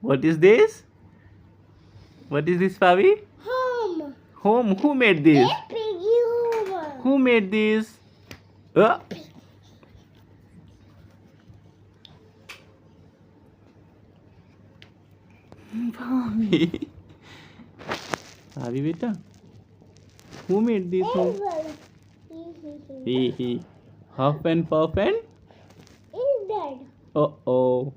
What is this? What is this, Pavi? Home. Home. Who made this? A piggy home. Who made this? Uh. Pavi. Pavi beta. Who made this home? He. Huff and puff and? Is dead. Oh.